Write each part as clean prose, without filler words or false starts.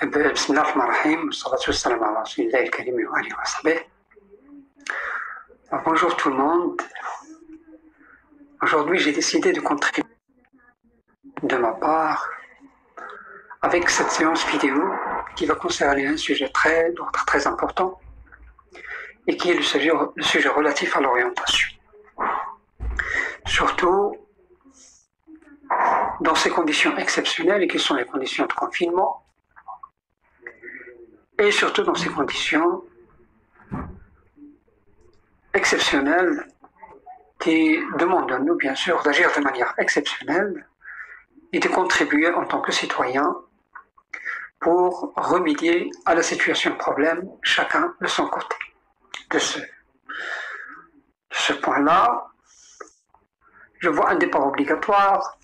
بسم الله الرحمن الرحيم والصلاة والسلام على رسول الله الكريم وآله وصحبه. Bonjour tout le monde. Aujourd'hui, j'ai décidé de contribuer de ma part avec cette séance vidéo qui va concerner un sujet très important et qui est le sujet relatif à l'orientation. Surtout dans ces conditions exceptionnelles et qui sont les conditions de confinement, et surtout dans ces conditions exceptionnelles qui demandent à nous, bien sûr, d'agir de manière exceptionnelle et de contribuer en tant que citoyen pour remédier à la situation de problème, chacun de son côté. De ce point-là, je vois un départ obligatoire,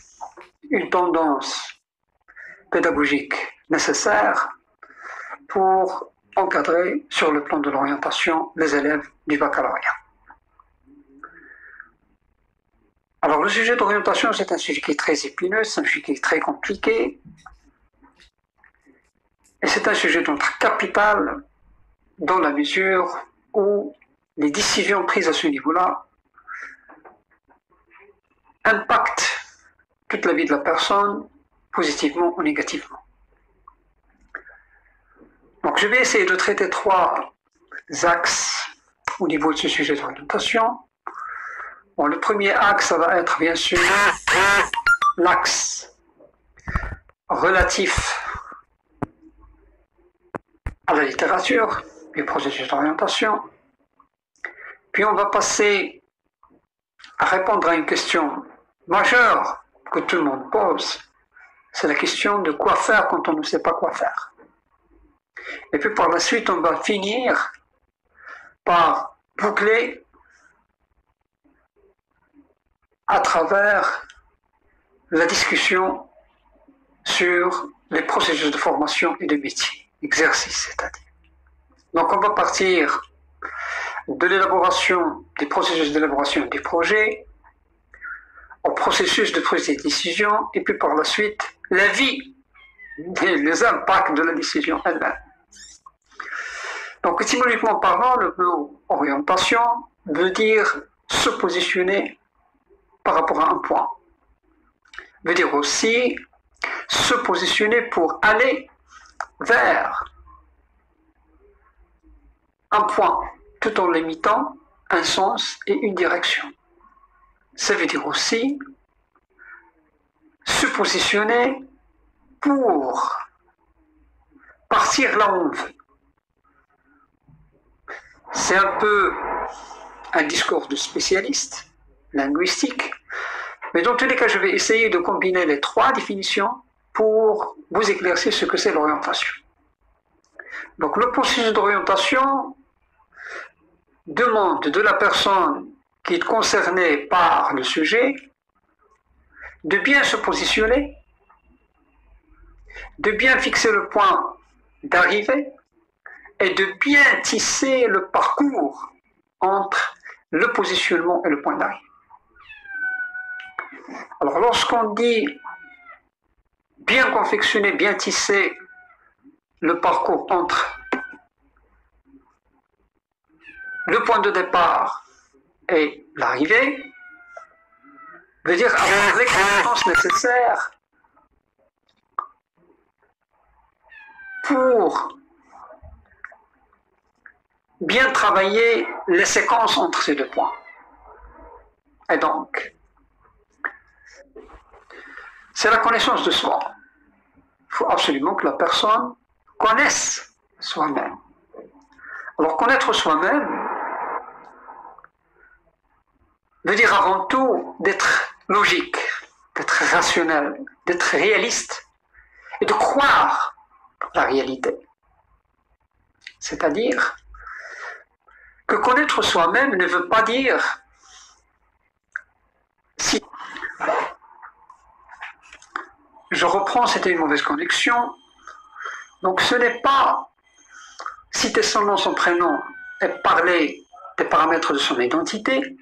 une tendance pédagogique nécessaire pour encadrer sur le plan de l'orientation les élèves du baccalauréat. Alors le sujet d'orientation, c'est un sujet qui est très épineux, c'est un sujet qui est très compliqué, et c'est un sujet donc capital dans la mesure où les décisions prises à ce niveau-là impactent toute la vie de la personne, positivement ou négativement. Donc je vais essayer de traiter 3 axes au niveau de ce sujet d'orientation. Bon, le premier axe, ça va être bien sûr l'axe relatif à la littérature, du processus d'orientation. Puis on va passer à répondre à une question majeure que tout le monde pose. C'est la question de quoi faire quand on ne sait pas quoi faire. Et puis par la suite, on va finir par boucler à travers la discussion sur les processus de formation et de métier, exercice c'est-à-dire. Donc on va partir de l'élaboration, des processus d'élaboration des projets, au processus de prise de décision, et puis par la suite, la vie et les impacts de la décision elle-même. Donc, étymologiquement parlant, le mot orientation veut dire se positionner par rapport à un point. Veut dire aussi se positionner pour aller vers un point, tout en limitant un sens et une direction. Ça veut dire aussi se positionner pour partir là où on veut. C'est un peu un discours de spécialiste linguistique, mais dans tous les cas, je vais essayer de combiner les 3 définitions pour vous éclaircir ce que c'est l'orientation. Donc, le processus d'orientation demande de la personne qui est concernée par le sujet de bien se positionner, de bien fixer le point d'arrivée et de bien tisser le parcours entre le positionnement et le point d'arrivée. Alors lorsqu'on dit bien confectionner, bien tisser le parcours entre le point de départ et l'arrivée, veut dire avoir les compétences nécessaires pour bien travailler les séquences entre ces 2 points. Et donc, c'est la connaissance de soi. Il faut absolument que la personne connaisse soi-même. Alors, connaître soi-même veut dire avant tout d'être logique, d'être rationnel, d'être réaliste et de croire la réalité. C'est-à-dire que connaître soi-même ne veut pas dire si. Je reprends, c'était une mauvaise connexion. Donc ce n'est pas citer son nom, son prénom et parler des paramètres de son identité,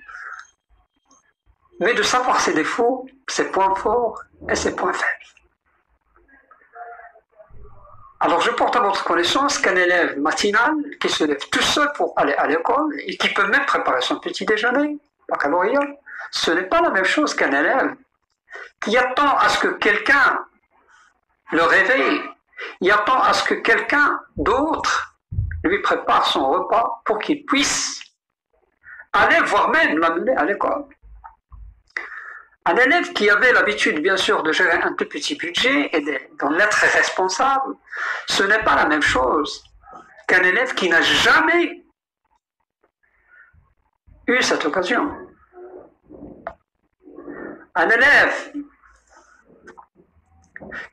mais de savoir ses défauts, ses points forts et ses points faibles. Alors je porte à votre connaissance qu'un élève matinal qui se lève tout seul pour aller à l'école et qui peut même préparer son petit déjeuner, baccalauréat, ce n'est pas la même chose qu'un élève qui attend à ce que quelqu'un le réveille, il attend à ce que quelqu'un d'autre lui prépare son repas pour qu'il puisse aller, voire même l'amener à l'école. Un élève qui avait l'habitude, bien sûr, de gérer un tout petit budget et d'en être responsable, ce n'est pas la même chose qu'un élève qui n'a jamais eu cette occasion. Un élève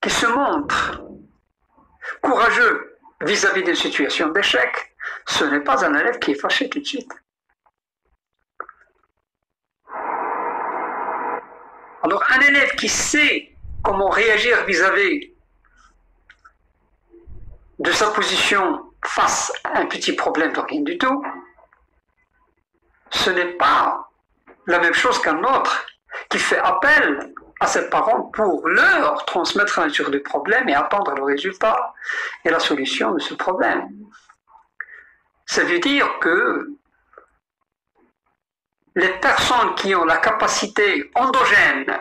qui se montre courageux vis-à-vis d'une situation d'échec, ce n'est pas un élève qui est fâché tout de suite. Alors, un élève qui sait comment réagir vis-à-vis de sa position face à un petit problème de rien du tout, ce n'est pas la même chose qu'un autre qui fait appel à ses parents pour leur transmettre la nature du problème et attendre le résultat et la solution de ce problème. Ça veut dire que les personnes qui ont la capacité endogène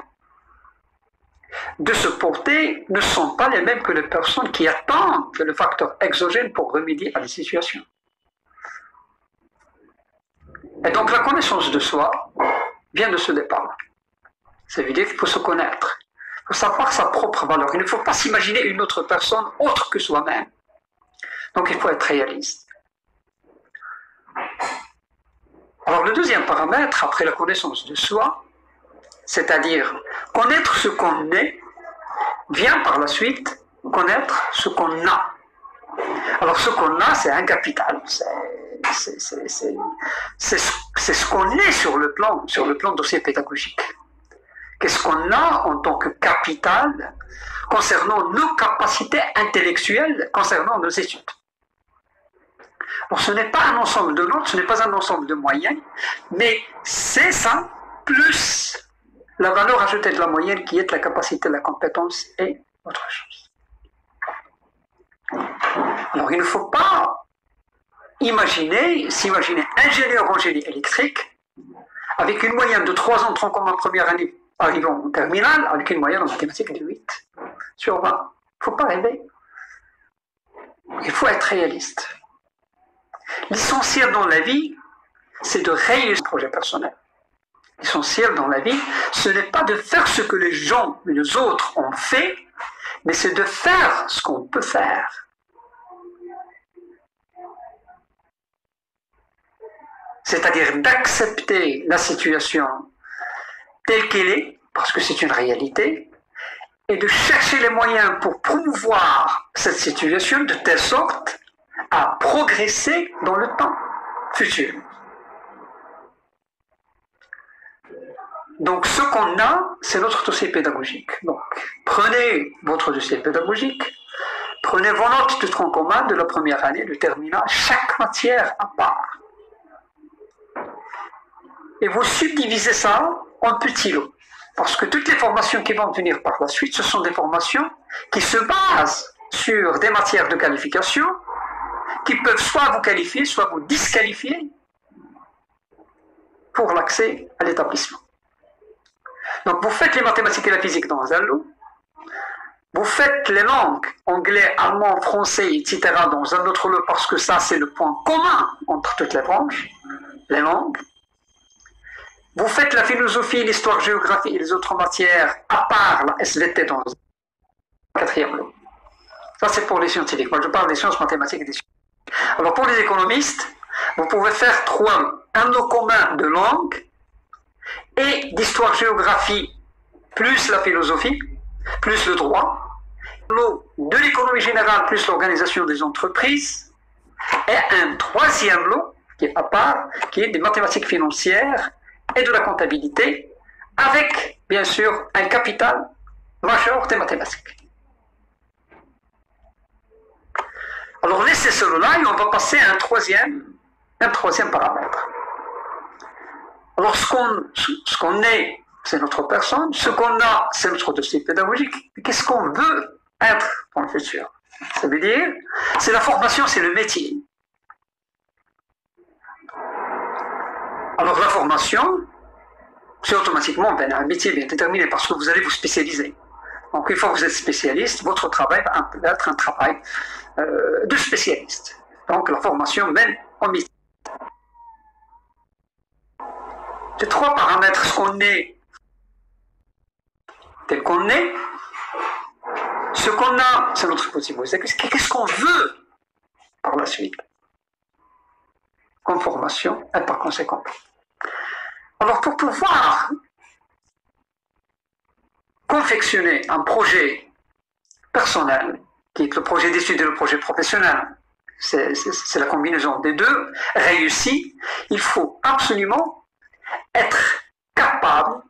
de se porter ne sont pas les mêmes que les personnes qui attendent le facteur exogène pour remédier à la situation. Et donc la connaissance de soi vient de ce départ. Ça veut dire qu'il faut se connaître, il faut savoir sa propre valeur. Il ne faut pas s'imaginer une autre personne autre que soi-même. Donc il faut être réaliste. Alors le deuxième paramètre, après la connaissance de soi, c'est-à-dire connaître ce qu'on est, vient par la suite connaître ce qu'on a. Alors ce qu'on a, c'est un capital. C'est ce qu'on est sur le plan dossier pédagogique. Qu'est-ce qu'on a en tant que capital concernant nos capacités intellectuelles, concernant nos études. Alors, ce n'est pas un ensemble de notes, ce n'est pas un ensemble de moyens, mais c'est ça, plus la valeur ajoutée de la moyenne qui est la capacité, la compétence et autre chose. Alors, il ne faut pas s'imaginer ingénieur en génie électrique avec une moyenne de 3 ans, 30 ans en première année, arrivant en terminale, avec une moyenne en mathématiques de 8 sur 20. Il ne faut pas rêver. Il faut être réaliste. L'essentiel dans la vie, c'est de réussir son projet personnel. L'essentiel dans la vie, ce n'est pas de faire ce que les autres ont fait, mais c'est de faire ce qu'on peut faire. C'est-à-dire d'accepter la situation telle qu'elle est, parce que c'est une réalité, et de chercher les moyens pour promouvoir cette situation de telle sorte à progresser dans le temps futur. Donc ce qu'on a, c'est notre dossier pédagogique. Donc prenez votre dossier pédagogique, prenez vos notes de tronc commun de la première année, de terminale, chaque matière à part. Et vous subdivisez ça en petits lots. Parce que toutes les formations qui vont venir par la suite, ce sont des formations qui se basent sur des matières de qualification qui peuvent soit vous qualifier, soit vous disqualifier pour l'accès à l'établissement. Donc vous faites les mathématiques et la physique dans un lot, vous faites les langues, anglais, allemand, français, etc. dans un autre lot parce que ça c'est le point commun entre toutes les branches, les langues. Vous faites la philosophie, l'histoire, géographie et les autres matières à part la SVT dans un 4e lot. Ça c'est pour les scientifiques. Moi je parle des sciences mathématiques et des sciences. Alors pour les économistes, vous pouvez faire 3 lots. Un lot commun de langue et d'histoire-géographie plus la philosophie, plus le droit. Lot de l'économie générale plus l'organisation des entreprises. Et un 3e lot qui est à part, qui est des mathématiques financières et de la comptabilité, avec bien sûr un capital majeur des mathématiques. Alors laissez cela et on va passer à un troisième paramètre. Alors ce qu'on est, c'est notre personne, ce qu'on a, c'est notre dossier pédagogique. Mais qu'est-ce qu'on veut être dans le futur? Ça veut dire, c'est la formation, c'est le métier. Alors la formation, c'est automatiquement un métier bien déterminé parce que vous allez vous spécialiser. Donc une fois que vous êtes spécialiste, votre travail va être un travail de spécialiste. Donc la formation mène au métier. Les trois paramètres, ce qu'on est, tel qu'on est, ce qu'on a, c'est notre possibilité. Qu'est-ce qu'on veut par la suite? Comme formation et par conséquent. Alors pour pouvoir confectionner un projet personnel, qui est le projet d'études et le projet professionnel, c'est la combinaison des deux, réussi, il faut absolument être capable,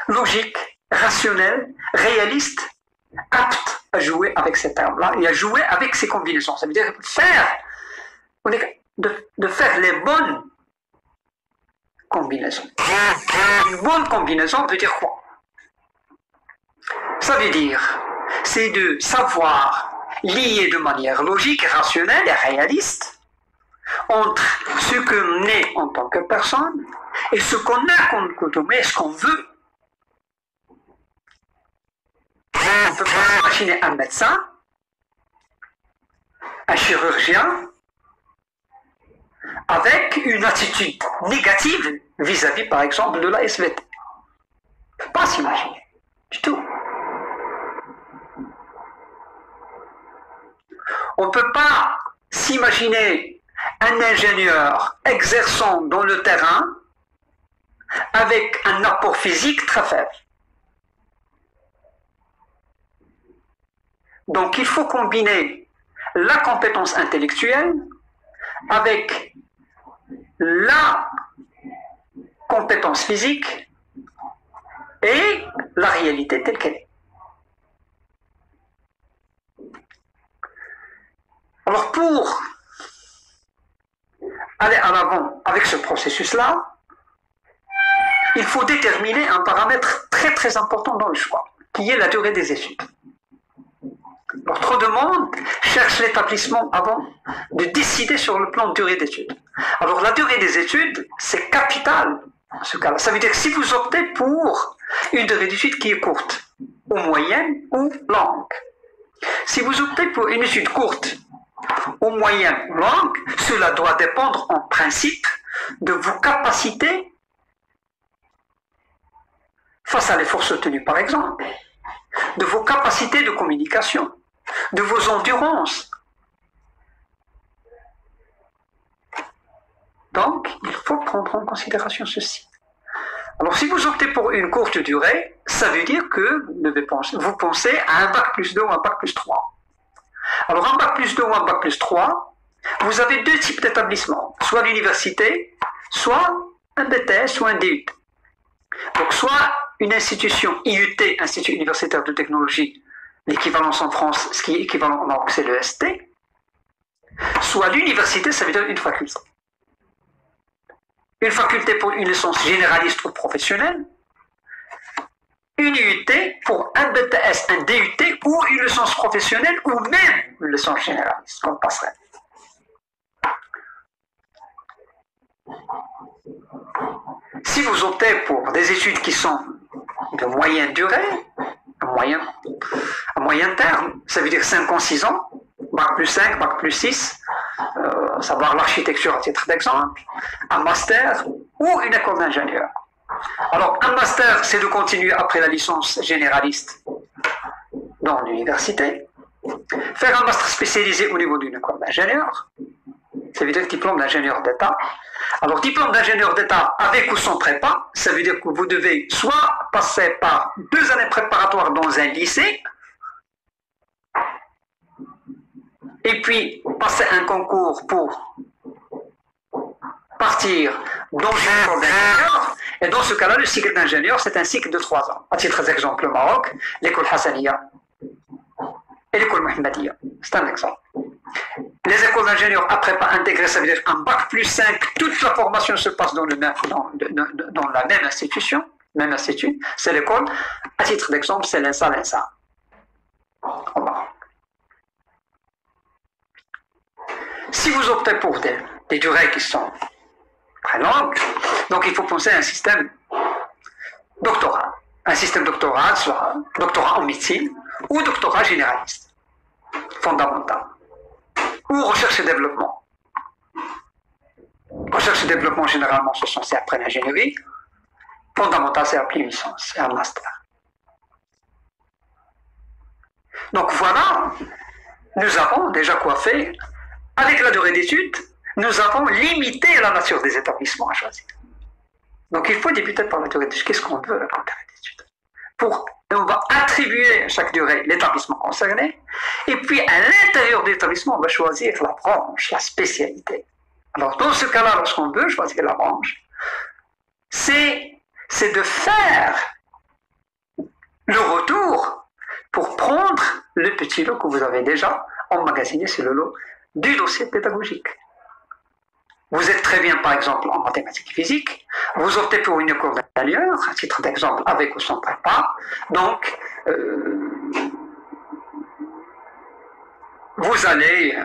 logique, rationnel, réaliste, apte à jouer avec ces termes-là et à jouer avec ces combinaisons. Ça veut dire de faire les bonnes combinaisons. Une bonne combinaison veut dire quoi? Ça veut dire, c'est de savoir lier de manière logique, rationnelle et réaliste entre ce qu'on est en tant que personne et ce qu'on a comme coutume et ce qu'on veut. On peut pas imaginer un médecin, un chirurgien, avec une attitude négative vis-à-vis, par exemple, de la SVT. On ne peut pas s'imaginer du tout. On ne peut pas s'imaginer un ingénieur exerçant dans le terrain avec un apport physique très faible. Donc il faut combiner la compétence intellectuelle avec la compétence physique et la réalité telle qu'elle est. Alors pour aller à l'avant avec ce processus-là, il faut déterminer un paramètre très très important dans le choix, qui est la durée des études. Alors, trop de monde cherche l'établissement avant de décider sur le plan de durée d'études. Alors la durée des études, c'est capital dans ce cas-là. Ça veut dire que si vous optez pour une durée d'études qui est courte, ou moyenne, ou longue. Si vous optez pour une étude courte, ou moyenne, ou longue, cela doit dépendre en principe de vos capacités face à les forces tenues, par exemple, de vos capacités de communication, de vos endurances. Donc, il faut prendre en considération ceci. Alors, si vous optez pour une courte durée, ça veut dire que vous pensez à un bac plus 2 ou un bac plus 3. Alors, un bac plus 2 ou un bac plus 3, vous avez deux types d'établissements, soit l'université, soit un BTS ou un DUT. Donc, soit une institution IUT, Institut universitaire de technologie, l'équivalence en France, ce qui est équivalent au Maroc, c'est le ST, soit l'université, ça veut dire une faculté. Une faculté pour une licence généraliste ou professionnelle, une IUT pour un BTS, un DUT ou une licence professionnelle ou même une licence généraliste, comme passerait. Si vous optez pour des études qui sont de moyenne durée, à moyen terme, ça veut dire 5 ans, 6 ans, bac plus 5, bac plus 6, savoir l'architecture à titre d'exemple, un master ou une école d'ingénieur. Alors, un master, c'est de continuer après la licence généraliste dans l'université, faire un master spécialisé au niveau d'une école d'ingénieur, ça veut dire diplôme d'ingénieur d'État. Alors, diplôme d'ingénieur d'État avec ou sans prépa, ça veut dire que vous devez soit passer par 2 années préparatoires dans un lycée, et puis passer un concours pour partir dans une école d'ingénieur. Et dans ce cas-là, le cycle d'ingénieur, c'est un cycle de 3 ans. À titre d'exemple, au Maroc, l'école Hassaniya et l'école Mohammadiya. C'est un exemple. Les écoles d'ingénieurs après pas intégrées, ça veut dire un bac plus 5, toute la formation se passe dans la même institution, même institut, c'est l'école. À titre d'exemple, c'est l'INSA. Si vous optez pour des durées qui sont très longues, donc il faut penser à un système doctoral. Un système doctoral, soit doctorat en médecine ou doctorat généraliste, fondamental, ou recherche et développement. Recherche et développement, généralement, ce sont c'est après l'ingénierie. Fondamental, c'est après une licence, c'est un master. Donc voilà, nous avons déjà coiffé. Avec la durée d'études, nous avons limité la nature des établissements à choisir. Donc il faut débuter par la durée d'études. Qu'est-ce qu'on veut comme durée d'études? On va attribuer à chaque durée l'établissement concerné, et puis à l'intérieur de l'établissement, on va choisir la branche, la spécialité. Alors dans ce cas-là, lorsqu'on veut choisir la branche, c'est de faire le retour pour prendre le petit lot que vous avez déjà emmagasiné sur le lot du dossier pédagogique. Vous êtes très bien, par exemple, en mathématiques et physique, vous optez pour une école d'ingénieur, à titre d'exemple, avec ou sans prépa, donc vous allez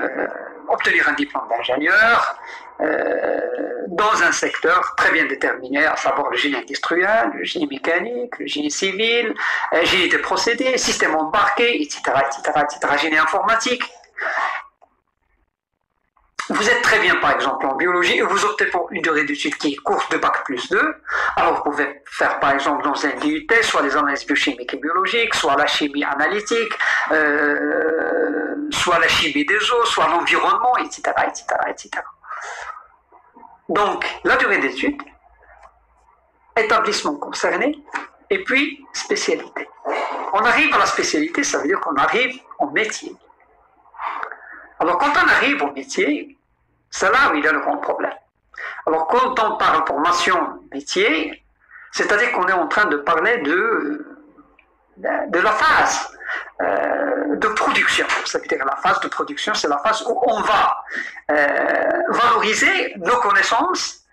obtenir un diplôme d'ingénieur dans un secteur très bien déterminé, à savoir le génie industriel, le génie mécanique, le génie civil, génie des procédés, système embarqué, etc., génie informatique. Vous êtes très bien, par exemple, en biologie, et vous optez pour une durée d'études qui est courte de Bac+2. Alors, vous pouvez faire, par exemple, dans un DUT, soit les analyses biochimiques et biologiques, soit la chimie analytique, soit la chimie des eaux, soit l'environnement, etc., etc. Donc, la durée d'études, établissement concerné, et puis spécialité. On arrive à la spécialité, ça veut dire qu'on arrive au métier. Alors, quand on arrive au métier, c'est là où il y a le grand problème. Alors, quand on parle formation métier, c'est-à-dire qu'on est en train de parler de la phase de production. Ça veut dire la phase de production, c'est la phase où on va valoriser nos connaissances,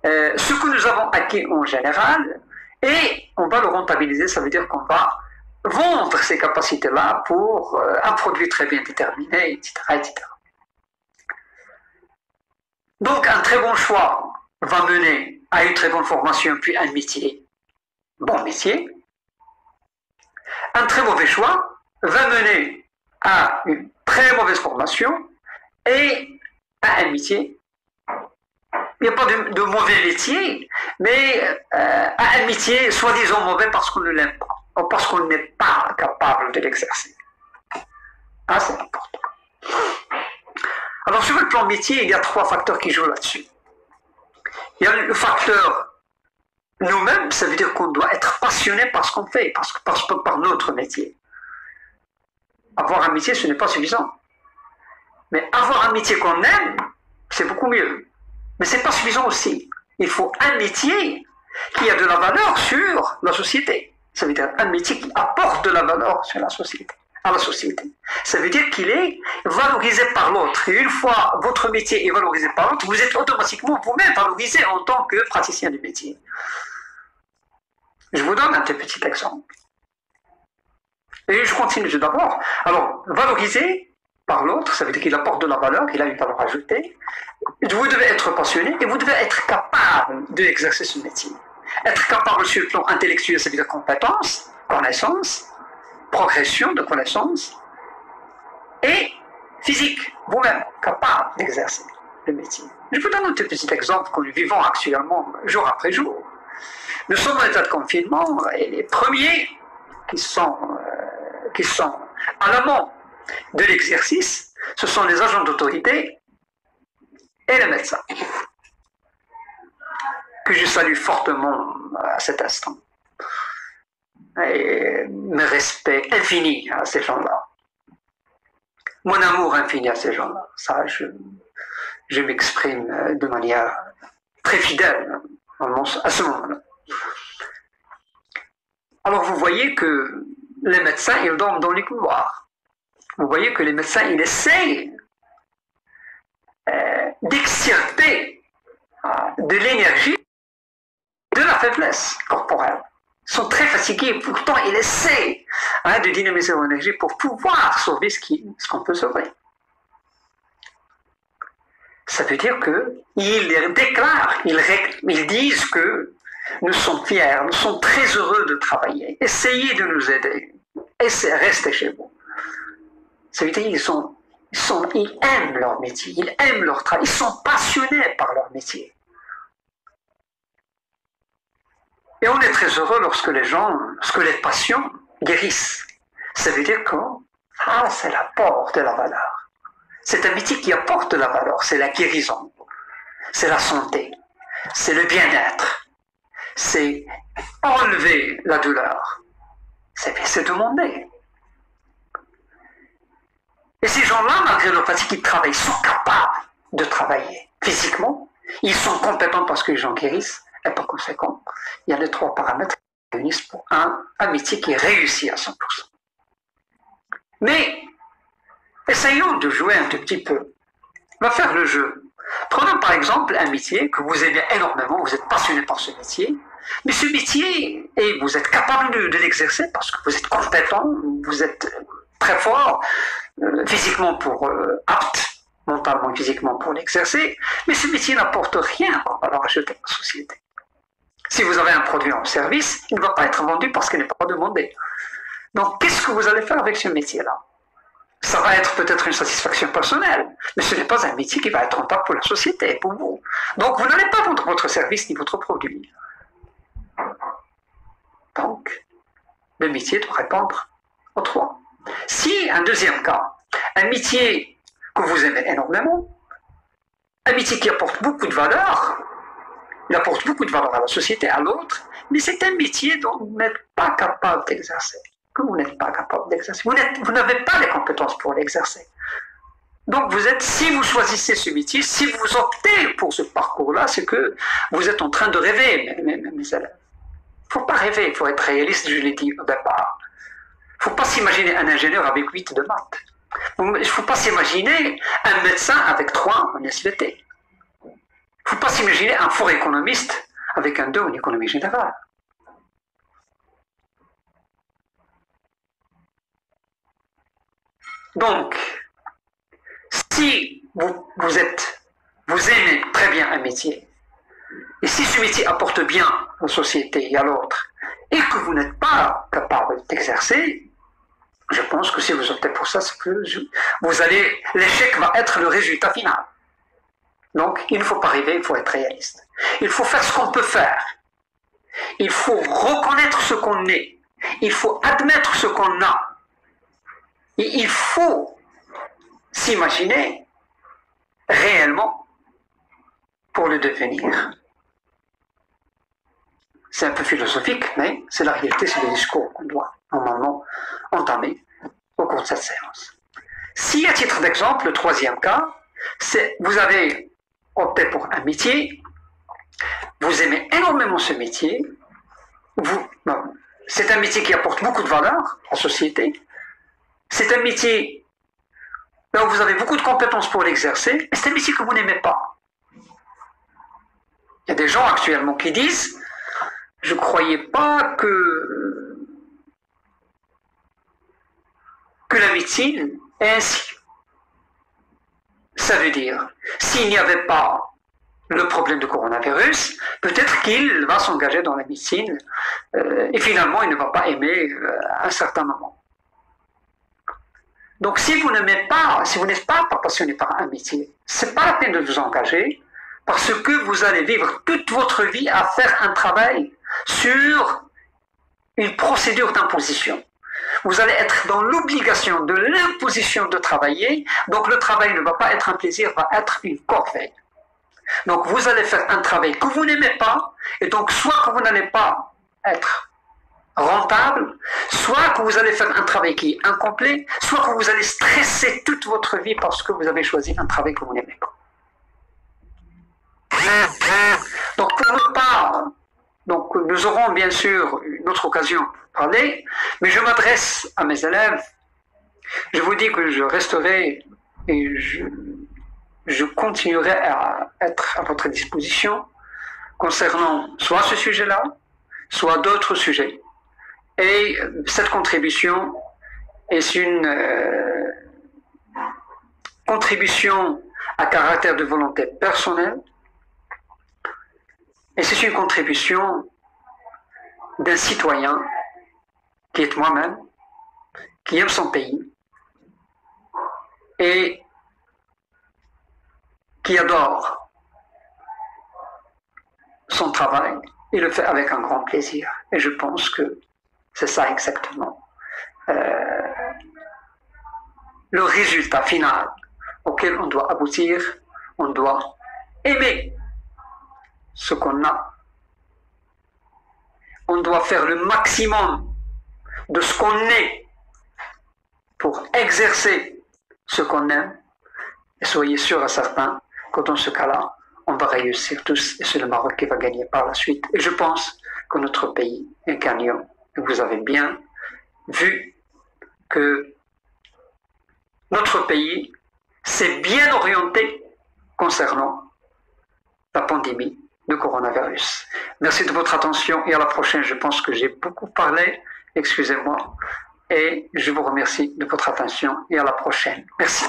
ce que nous avons acquis en général, et on va le rentabiliser, ça veut dire qu'on va vendre ces capacités-là pour un produit très bien déterminé, etc., etc. Donc, un très bon choix va mener à une très bonne formation, puis un métier, bon métier. Un très mauvais choix va mener à une très mauvaise formation et à un métier. Il n'y a pas de mauvais métier, mais à un métier soi-disant mauvais parce qu'on ne l'aime pas, ou parce qu'on n'est pas capable de l'exercer. Ah, c'est important. Alors, sur le plan métier, il y a 3 facteurs qui jouent là-dessus. Il y a le facteur nous-mêmes, ça veut dire qu'on doit être passionné par ce qu'on fait, par notre métier. Avoir un métier, ce n'est pas suffisant. Mais avoir un métier qu'on aime, c'est beaucoup mieux. Mais ce n'est pas suffisant aussi. Il faut un métier qui a de la valeur sur la société. Ça veut dire un métier qui apporte de la valeur sur la société, à la société. Ça veut dire qu'il est valorisé par l'autre. Et une fois votre métier est valorisé par l'autre, vous êtes automatiquement vous-même valorisé en tant que praticien du métier. Je vous donne un petit exemple. Et je continue tout d'abord. Alors, valoriser par l'autre, ça veut dire qu'il apporte de la valeur, qu'il a une valeur ajoutée. Vous devez être passionné et vous devez être capable d'exercer ce métier. Être capable sur le plan intellectuel, ça veut dire compétence, connaissance, progression de connaissance, et physique, vous-même, capable d'exercer le métier. Je vous donne un petit exemple que nous vivons actuellement, jour après jour. Nous sommes en état de confinement et les premiers qui sont à l'amont de l'exercice, ce sont les agents d'autorité et les médecins, que je salue fortement à cet instant. Et mes respects infinis à ces gens-là. Mon amour infini à ces gens-là. Ça, je m'exprime de manière très fidèle à ce moment-là. Alors vous voyez que les médecins, ils dorment dans les couloirs. Vous voyez que les médecins, ils essayent d'extirper de l'énergie, de la faiblesse corporelle. Ils sont très fatigués, pourtant ils essaient de dynamiser leur énergie pour pouvoir sauver ce qu'on peut sauver. Ça veut dire qu'ils déclarent, ils disent que nous sommes fiers, nous sommes très heureux de travailler. Essayez de nous aider. Restez chez vous. Ça veut dire qu'ils aiment leur métier, ils aiment leur travail, ils sont passionnés par leur métier. Et on est très heureux lorsque les passions guérissent. Ça veut dire que c'est l'apport de la valeur. C'est un métier qui apporte de la valeur, c'est la guérison, c'est la santé, c'est le bien-être, c'est enlever la douleur. C'est demander. Et ces gens-là, malgré leur fatigue, ils travaillent, sont capables de travailler physiquement. Ils sont compétents parce que les gens guérissent. Et par conséquent, il y a les trois paramètres qui réunissent pour un métier qui réussit à 100%. Mais, essayons de jouer un tout petit peu. On va faire le jeu. Prenons par exemple un métier que vous aimez énormément, vous êtes passionné par ce métier, mais ce métier, et vous êtes capable de l'exercer parce que vous êtes compétent, vous êtes très fort, physiquement apte, mentalement et physiquement pour l'exercer, mais ce métier n'apporte rien en valeur ajoutée à la société. Si vous avez un produit en service, il ne va pas être vendu parce qu'il n'est pas demandé. Donc, qu'est-ce que vous allez faire avec ce métier-là? Ça va être peut-être une satisfaction personnelle, mais ce n'est pas un métier qui va être rentable pour la société, pour vous. Donc, vous n'allez pas vendre votre service ni votre produit. Donc, le métier doit répondre aux trois. Si, un deuxième cas, un métier que vous aimez énormément, un métier qui apporte beaucoup de valeur, il apporte beaucoup de valeur à la société, à l'autre, mais c'est un métier dont vous n'êtes pas capable d'exercer. Que vous n'êtes pas capable d'exercer. Vous n'avez pas les compétences pour l'exercer. Donc si vous choisissez ce métier, si vous optez pour ce parcours-là, c'est que vous êtes en train de rêver, mes élèves. Il ne faut pas rêver, il faut être réaliste, je l'ai dit au départ. Il ne faut pas s'imaginer un ingénieur avec 8 de maths. Il ne faut pas s'imaginer un médecin avec 3 en SVT. Il ne faut pas s'imaginer un fort économiste avec un 2 en économie générale. Donc, si vous aimez très bien un métier, et si ce métier apporte bien à la société et à l'autre, et que vous n'êtes pas capable d'exercer, je pense que si vous optez pour ça, c'est que l'échec va être le résultat final. Donc, il ne faut pas rêver, il faut être réaliste. Il faut faire ce qu'on peut faire. Il faut reconnaître ce qu'on est. Il faut admettre ce qu'on a. Et il faut s'imaginer réellement pour le devenir. C'est un peu philosophique, mais c'est la réalité, c'est le discours qu'on doit normalement entamer au cours de cette séance. Si, à titre d'exemple, le troisième cas, c'est vous avez opté pour un métier, vous aimez énormément ce métier, c'est un métier qui apporte beaucoup de valeur à la société, c'est un métier dont vous avez beaucoup de compétences pour l'exercer, mais c'est un métier que vous n'aimez pas. Il y a des gens actuellement qui disent « Je ne croyais pas que la médecine est ainsi. » Ça veut dire, s'il n'y avait pas le problème du coronavirus, peut-être qu'il va s'engager dans la médecine et finalement il ne va pas aimer à un certain moment. Donc si vous n'êtes pas passionné par un métier, ce n'est pas la peine de vous engager parce que vous allez vivre toute votre vie à faire un travail sur une procédure d'imposition. Vous allez être dans l'obligation de l'imposition de travailler, donc le travail ne va pas être un plaisir, va être une corvée. Donc vous allez faire un travail que vous n'aimez pas, et donc soit que vous n'allez pas être rentable, soit que vous allez faire un travail qui est incomplet, soit que vous allez stresser toute votre vie parce que vous avez choisi un travail que vous n'aimez pas. Donc pour ne pas... Donc nous aurons bien sûr une autre occasion de parler, mais je m'adresse à mes élèves, je vous dis que je resterai et je continuerai à être à votre disposition concernant soit ce sujet-là, soit d'autres sujets. Et cette contribution est une contribution à caractère de volonté personnelle et c'est une contribution d'un citoyen qui est moi-même, qui aime son pays et qui adore son travail et le fait avec un grand plaisir. Et je pense que c'est ça exactement le résultat final auquel on doit aboutir. On doit aimer ce qu'on a. On doit faire le maximum de ce qu'on est pour exercer ce qu'on aime. Et soyez sûr et certain que dans ce cas-là, on va réussir tous et c'est le Maroc qui va gagner par la suite. Et je pense que notre pays est gagnant. Et vous avez bien vu que notre pays s'est bien orienté concernant la pandémie de coronavirus. Merci de votre attention et à la prochaine. Je pense que j'ai beaucoup parlé, excusez-moi, et je vous remercie de votre attention et à la prochaine. Merci.